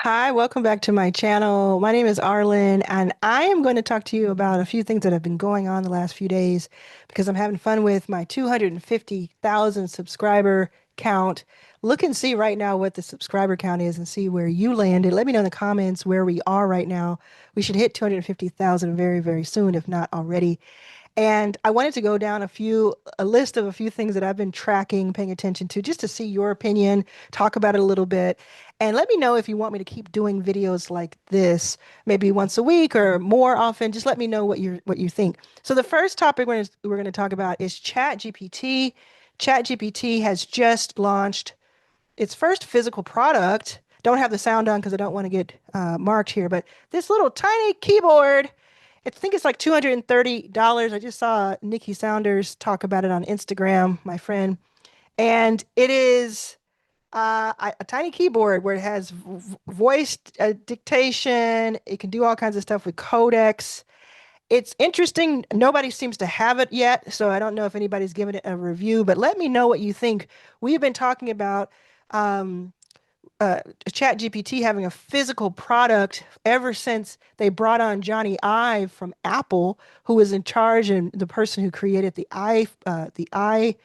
Hi, welcome back to my channel. My name is Arlan, and I am going to talk to you about a few things that have been going on the last few days because I'm having fun with my 250,000 subscriber count. Look and see right now what the subscriber count is and see where you landed. Let me know in the comments where we are right now. We should hit 250,000 very, very soon, if not already. And I wanted to go down a list of a few things that I've been tracking, paying attention to, just to see your opinion, talk about it a little bit, and let me know if you want me to keep doing videos like this, maybe once a week or more often. Just let me know what you think. So the first topic we're going to talk about is ChatGPT. ChatGPT has just launched its first physical product. Don't have the sound on because I don't want to get marked here, but this little tiny keyboard, I think it's like $230. I just saw Nikki Saunders talk about it on Instagram, my friend. And it is a tiny keyboard where it has voice dictation. It can do all kinds of stuff with codecs. It's interesting. Nobody seems to have it yet, so I don't know if anybody's given it a review, but let me know what you think. We've been talking about um, ChatGPT having a physical product ever since they brought on Johnny Ive from Apple, who was in charge and the person who created the iPad,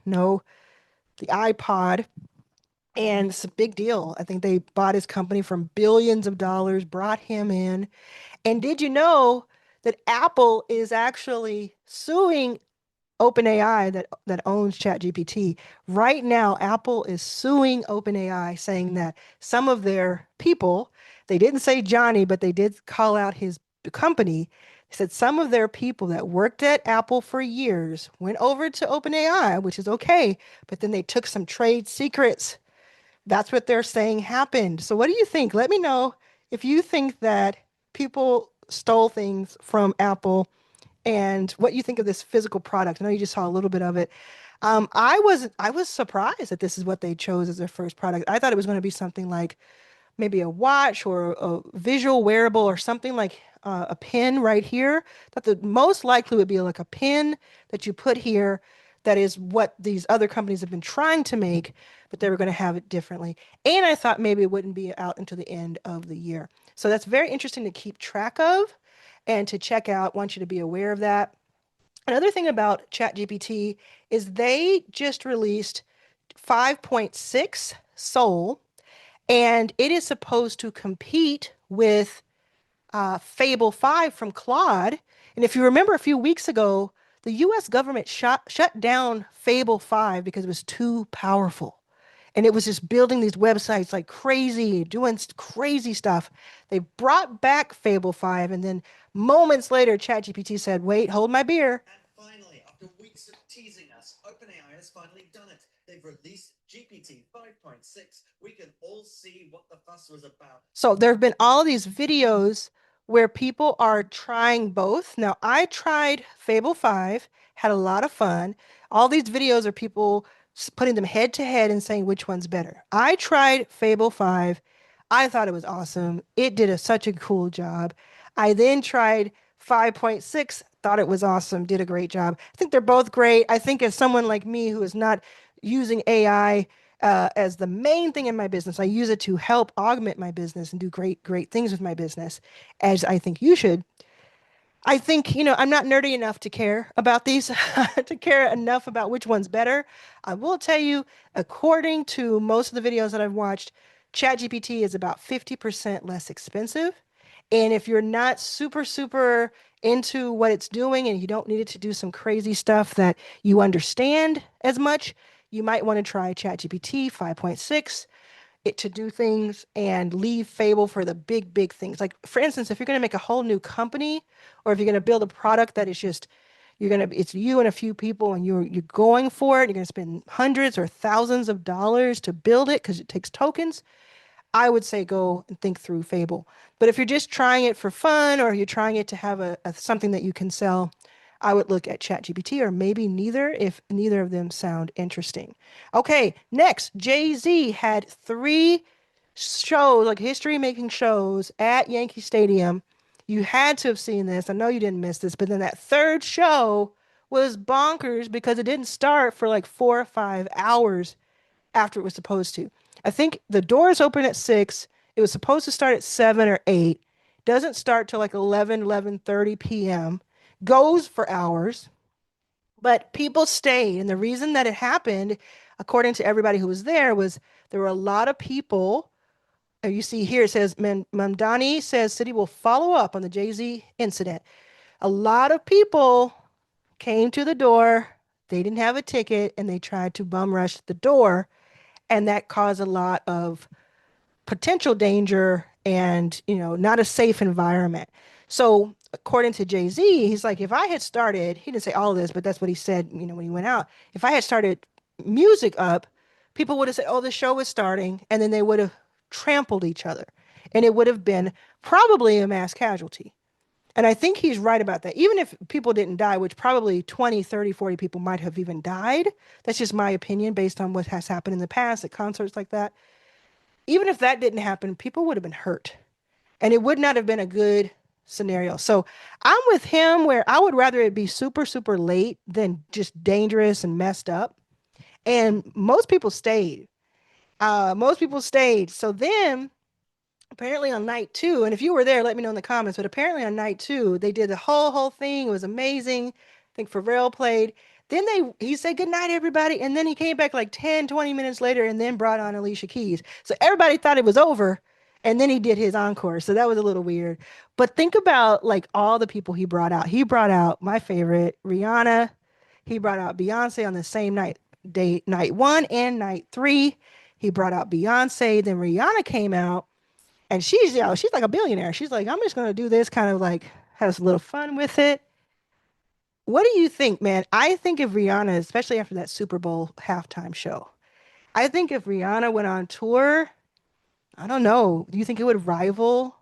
no, the iPod. And it's a big deal. I think they bought his company from billions of dollars, brought him in. And did you know that Apple is actually suing OpenAI that owns ChatGPT? Right now, Apple is suing OpenAI, saying that some of their people, they didn't say Johnny, but they did call out his company. They said some of their people that worked at Apple for years went over to OpenAI, which is okay, but then they took some trade secrets. That's what they're saying happened. So what do you think? Let me know if you think that people stole things from Apple and what you think of this physical product. I know you just saw a little bit of it. I was surprised that this is what they chose as their first product. I thought it was going to be something like maybe a watch or a visual wearable or something like a pin right here. That the most likely would be like a pin that you put here. That is what these other companies have been trying to make, but they were going to have it differently. And I thought maybe it wouldn't be out until the end of the year. So that's very interesting to keep track of and to check out. I want you to be aware of that. Another thing about ChatGPT is they just released 5.6 Soul, and it is supposed to compete with Fable 5 from Claude. And if you remember a few weeks ago, the US government shut down Fable 5 because it was too powerful. And it was just building these websites like crazy, doing crazy stuff. They brought back Fable 5, and then moments later, ChatGPT said, wait, hold my beer. And finally, after weeks of teasing us, OpenAI has finally done it. They've released GPT 5.6. We can all see what the fuss was about. So there have been all of these videos where people are trying both. Now, I tried Fable 5, had a lot of fun. All these videos are people putting them head to head and saying which one's better. I tried Fable 5. I thought it was awesome. It did such a cool job. I then tried 5.6, thought it was awesome, did a great job. I think they're both great. I think as someone like me who is not using AI as the main thing in my business. I use it to help augment my business and do great, great things with my business, as I think you should. I think, I'm not nerdy enough to care about these, to care enough about which one's better. I will tell you, according to most of the videos that I've watched, ChatGPT is about 50% less expensive. And if you're not super, super into what it's doing and you don't need it to do some crazy stuff that you understand as much, you might want to try ChatGPT 5.6 it to do things and leave Fable for the big, big things. Like, for instance, if you're going to make a whole new company or if you're going to build a product that is just, it's you and a few people and you're going for it, you're going to spend hundreds or thousands of dollars to build it because it takes tokens. I would say go and think through Fable. But if you're just trying it for fun or you're trying it to have something that you can sell, I would look at ChatGPT or maybe neither if neither of them sound interesting. Okay, next, Jay-Z had three shows, like history making shows at Yankee Stadium. You had to have seen this. I know you didn't miss this, but then that third show was bonkers because it didn't start for like 4 or 5 hours after it was supposed to. I think the doors open at 6. It was supposed to start at 7 or 8. Doesn't start till like 11:30 p.m. Goes for hours, but people stayed. And the reason that it happened, according to everybody who was there, was there were a lot of people. You see here it says Mamdani says city will follow up on the Jay-Z incident. A lot of people came to the door. They didn't have a ticket and they tried to bum rush the door. And that caused a lot of potential danger and, not a safe environment. So, according to Jay-Z, he's like, if I had started, he didn't say all of this, but that's what he said, when he went out. If I had started music up, people would have said, oh, the show is starting. And then they would have trampled each other. And it would have been probably a mass casualty. And I think he's right about that. Even if people didn't die, which probably 20, 30, 40 people might have even died. That's just my opinion based on what has happened in the past at concerts like that. Even if that didn't happen, people would have been hurt. And it would not have been a good scenario. So I'm with him where I would rather it be super, super late than just dangerous and messed up. And most people stayed. Most people stayed. So then apparently on night two, and if you were there, let me know in the comments. But apparently on night two, they did the whole thing. It was amazing. I think Pharrell played. Then he said good night, everybody, and then he came back like 10, 20 minutes later, and then brought on Alicia Keys. So everybody thought it was over, and then he did his encore. So that was a little weird. But think about like all the people he brought out. He brought out my favorite, Rihanna. He brought out Beyonce on the same night, night one and night three. He brought out Beyonce. Then Rihanna came out and she's like a billionaire. She's like, I'm just gonna do this, kind of like has a little fun with it. What do you think, man? I think if Rihanna, especially after that Super Bowl halftime show, I think if Rihanna went on tour, I don't know. Do you think it would rival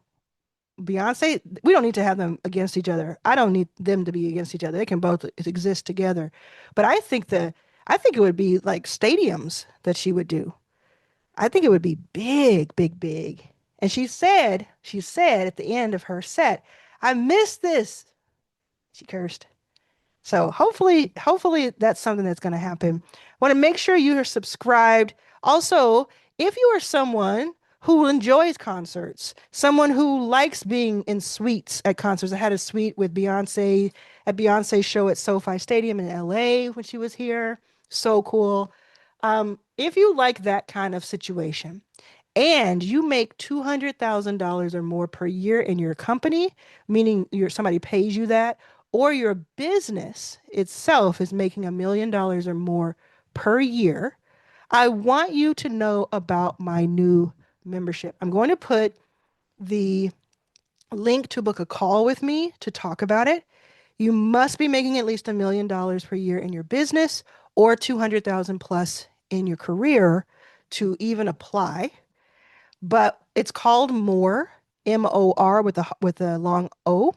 Beyonce? We don't need to have them against each other. I don't need them to be against each other. They can both exist together. But I think it would be like stadiums that she would do. I think it would be big, big, big. And she said at the end of her set, I missed this. She cursed. So hopefully that's something that's going to happen. Want to make sure you are subscribed. Also, if you are someone who enjoys concerts, someone who likes being in suites at concerts. I had a suite with Beyonce at Beyonce's show at SoFi Stadium in LA when she was here. So cool. If you like that kind of situation, and you make $200,000 or more per year in your company, meaning somebody pays you that, or your business itself is making $1 million or more per year, I want you to know about my new membership. I'm going to put the link to book a call with me to talk about it. You must be making at least $1 million per year in your business or 200,000 plus in your career to even apply. But it's called More, MOR with a long O,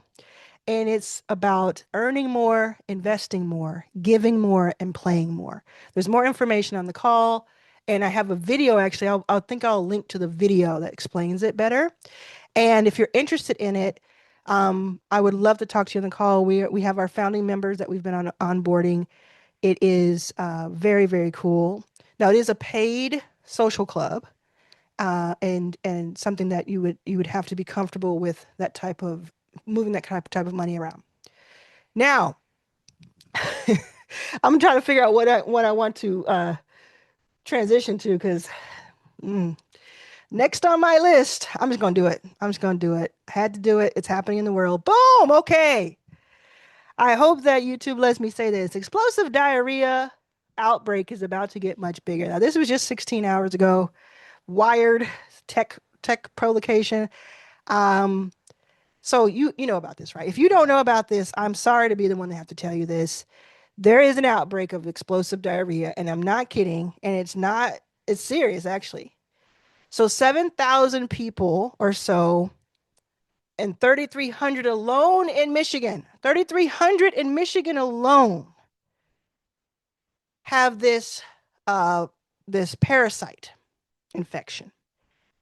and it's about earning more, investing more, giving more, and playing more. There's more information on the call, and I have a video actually. I think I'll link to the video that explains it better. And if you're interested in it, I would love to talk to you on the call. We have our founding members that we've been on onboarding. It is very, very cool. Now it is a paid social club, and something that you would have to be comfortable with that type of moving that type of money around. Now, I'm trying to figure out what I want to transition to because next on my list, I'm just gonna do it. I'm just gonna do it. I had to do it. It's happening in the world. Boom. Okay. I hope that YouTube lets me say this. Explosive diarrhea outbreak is about to get much bigger. Now, this was just 16 hours ago. Wired tech publication. Um, so you know about this, right? If you don't know about this, I'm sorry to be the one to have to tell you this. There is an outbreak of explosive diarrhea, and I'm not kidding, and it's serious actually. So 7,000 people or so and 3,300 alone in Michigan. 3,300 in Michigan alone have this parasite infection.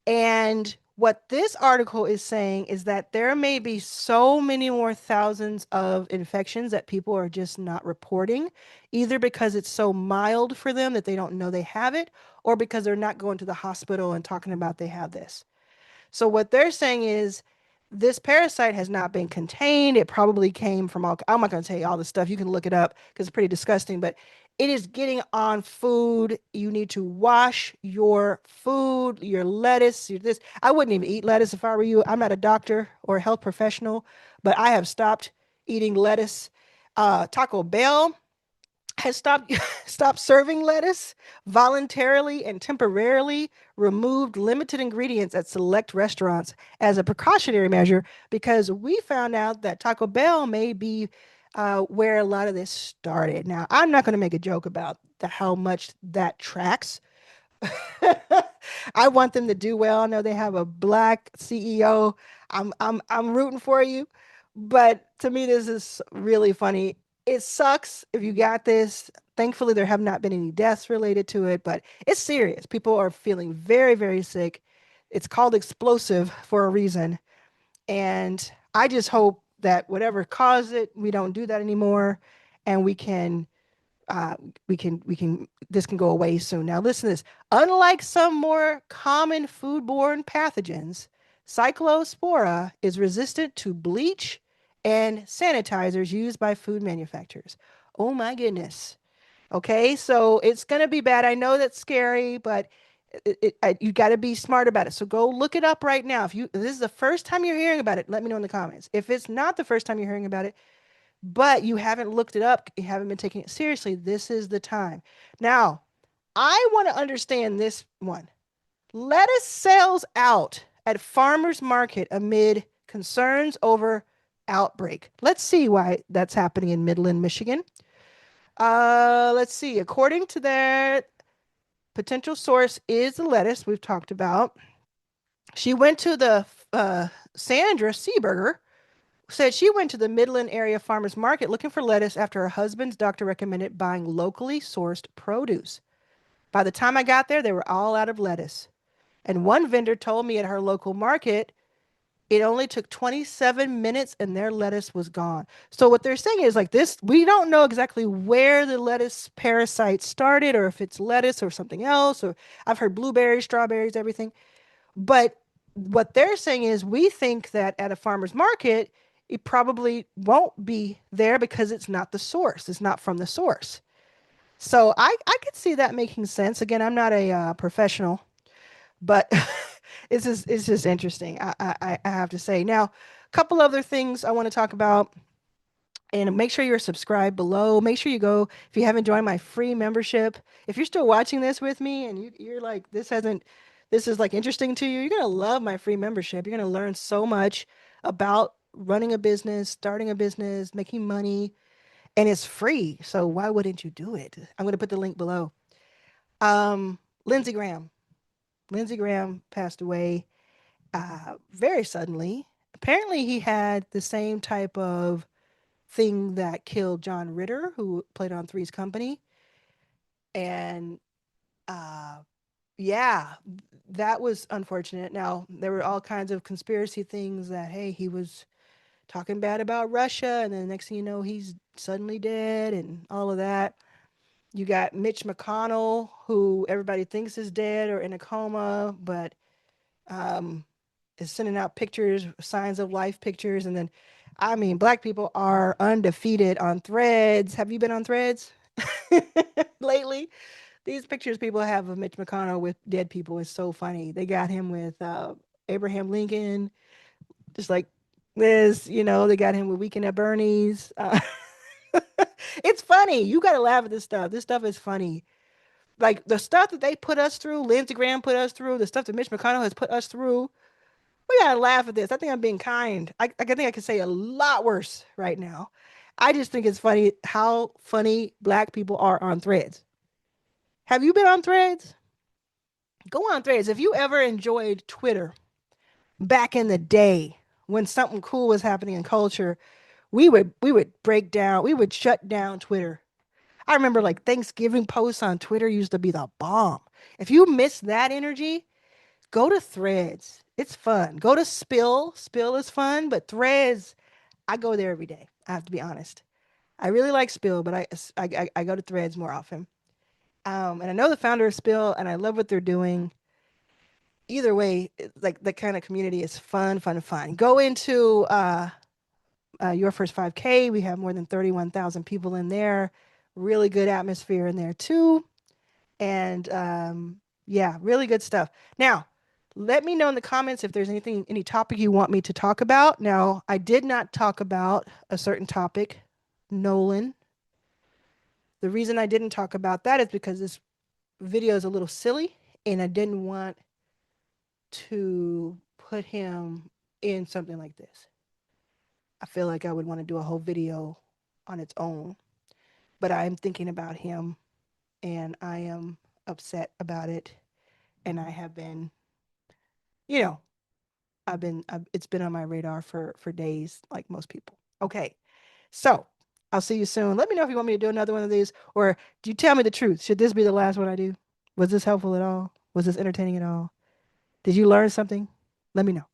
And what this article is saying is that there may be so many more thousands of infections that people are just not reporting, either because it's so mild for them that they don't know they have it, or because they're not going to the hospital and talking about they have this. So what they're saying is this parasite has not been contained. It probably came from all, I'm not going to tell you all the stuff. You can look it up because it's pretty disgusting, but it is getting on food. You need to wash your food, your lettuce, your this. I wouldn't even eat lettuce if I were you. I'm not a doctor or a health professional, but I have stopped eating lettuce. Taco Bell has stopped serving lettuce, voluntarily and temporarily removed limited ingredients at select restaurants as a precautionary measure because we found out that Taco Bell may be where a lot of this started. Now, I'm not going to make a joke about how much that tracks. I want them to do well. I know they have a black CEO. I'm rooting for you. But to me, this is really funny. It sucks if you got this. Thankfully, there have not been any deaths related to it, but it's serious. People are feeling very, very sick. It's called explosive for a reason. And I just hope that whatever caused it, we don't do that anymore and uh, this can go away soon. Now, listen to this. Unlike some more common foodborne pathogens, Cyclospora is resistant to bleach and sanitizers used by food manufacturers. Oh my goodness. Okay, so it's going to be bad. I know that's scary, but you got to be smart about it. So go look it up right now. If this is the first time you're hearing about it, let me know in the comments. If it's not the first time you're hearing about it, but you haven't looked it up, you haven't been taking it seriously, this is the time. Now, I want to understand this one. Lettuce sells out at farmers market amid concerns over outbreak. Let's see why that's happening in Midland, Michigan. Let's see. According to their potential source is the lettuce we've talked about. She went to the Sandra Seeberger said she went to the Midland area farmers market looking for lettuce after her husband's doctor recommended buying locally sourced produce. By the time I got there, they were all out of lettuce. And one vendor told me at her local market, it only took 27 minutes and their lettuce was gone. So what they're saying is like this, we don't know exactly where the lettuce parasite started or if it's lettuce or something else or I've heard blueberries, strawberries, everything. But what they're saying is we think that at a farmer's market, it probably won't be there because it's not the source. It's not from the source. So I could see that making sense. Again, I'm not a professional, but it's just interesting. I have to say. Now, a couple other things I want to talk about. And make sure you're subscribed below. Make sure you go if you haven't joined my free membership. If you're still watching this with me and you're like, this is like interesting to you, you're gonna love my free membership. You're gonna learn so much about running a business, starting a business, making money, and it's free. So why wouldn't you do it? I'm gonna put the link below. Lindsey Graham. Lindsey Graham passed away very suddenly. Apparently, he had the same type of thing that killed John Ritter, who played on Three's Company. And uh, yeah, that was unfortunate. Now, there were all kinds of conspiracy things that, hey, he was talking bad about Russia, and then the next thing you know, he's suddenly dead, and all of that. You got Mitch McConnell, who everybody thinks is dead or in a coma, but um, is sending out pictures, signs of life pictures, and then, I mean, black people are undefeated on Threads. Have you been on Threads lately? These pictures people have of Mitch McConnell with dead people is so funny. They got him with Abraham Lincoln, just like this. They got him with Weekend at Bernie's. It's funny. You got to laugh at this stuff. This stuff is funny. Like the stuff that they put us through, Lindsey Graham put us through, the stuff that Mitch McConnell has put us through. We gotta laugh at this. I think I'm being kind. I think I could say a lot worse right now. I just think it's funny how funny black people are on Threads. Have you been on Threads? Go on Threads. If you ever enjoyed Twitter back in the day when something cool was happening in culture, we would break down, we would shut down Twitter. I remember like Thanksgiving posts on Twitter used to be the bomb. If you miss that energy, go to Threads. It's fun. Go to Spill. Spill is fun, but Threads, I go there every day. I have to be honest. I really like Spill, but I go to Threads more often. And I know the founder of Spill, and I love what they're doing. Either way, like that kind of community is fun, fun, fun. Go into Your First 5K. We have more than 31,000 people in there. Really good atmosphere in there too. And yeah, really good stuff. Now, let me know in the comments if there's anything, any topic you want me to talk about. Now, I did not talk about a certain topic, Nolan. The reason I didn't talk about that is because this video is a little silly and I didn't want to put him in something like this. I feel like I would want to do a whole video on its own, but I'm thinking about him and I am upset about it. And I have been, you know, it's been on my radar for days, like most people. Okay, so I'll see you soon. Let me know if you want me to do another one of these, or do you tell me the truth? Should this be the last one I do? Was this helpful at all? Was this entertaining at all? Did you learn something? Let me know.